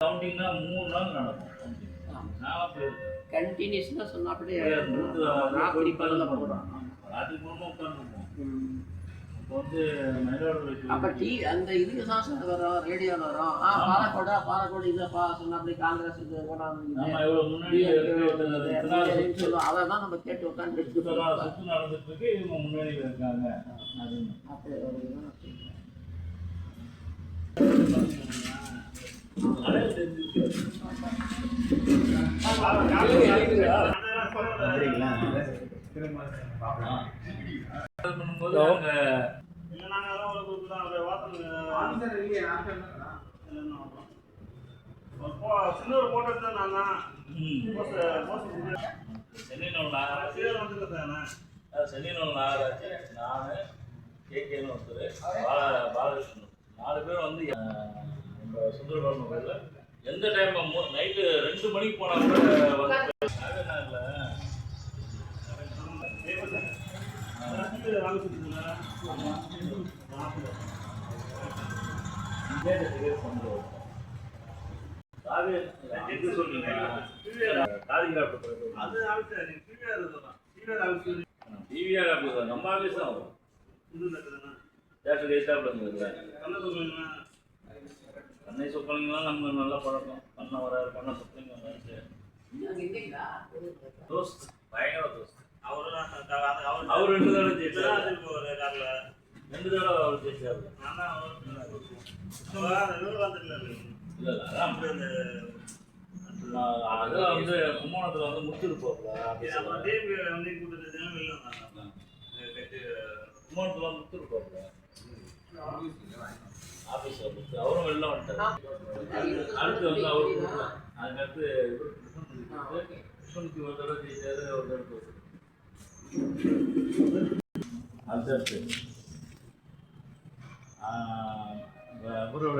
கவுண்டிங்னா 3 நாள் நடக்கும். நான் போயிருக்கேன். கண்டினியூஸ்னா சொன்னா அப்படியே ராத்திரி பகல்ல போடுறான். ராத்திரி பூரா உட்காந்துருப்போம். இப்போ வந்து மயிலாடுதுறை அப்ப அந்த இதுக்கு தான் வரும், ரேடியோவில் வரும். பாலக்கோடு இல்லைப்பா சொன்னா அப்படி காங்கிரஸ் இது முன்னாடி சொல்லுவோம். அதை தான் நம்ம கேட்டு உட்காந்து சுற்று நடந்துட்டு இருக்கு. இவங்க முன்னணியில் இருக்காங்க. அப்படி சின்னூர் போட்டது நான் தான் சென்னையில் நாகராஜ், நான் கேகேன்னு ஒருத்தர், பாலகிருஷ்ணன் 4 பேர் வந்து நம்ம சுந்தரபாபு கோயிலில் எந்த டைம் நைட்டு 2 மணிக்கு போனால் கூட நம்ம ஆஃபீஸ் தான் வரும். பண்ணை சொப்பனிங்கெல்லாம் நம்ம நல்லா பழக்கம். பண்ண வராரு, பண்ண சொப்பனிங்க வராது. தோஸ்த், பயங்கர தோஸ்த். அவர் 2 தடவை ஜெயிச்சாரு. 2 தடவை அவர் ஜெயிச்சாரு. அதெல்லாம் வந்து கும்பகோணத்தில் வந்து முத்துருப்போம்ல, கும்பகோணத்தில் முத்துருப்போம்ல ஆஃபீஸில் முத்து, அவரும் வெளில வந்துட்டார். அடுத்து வந்து அவரு அதுக்கடுத்து கிருஷ்ணனுக்கு ஒரு தடவை ஜெயிச்சாரு, ஒரு தடவை அடுத்தடுத்து அவரோட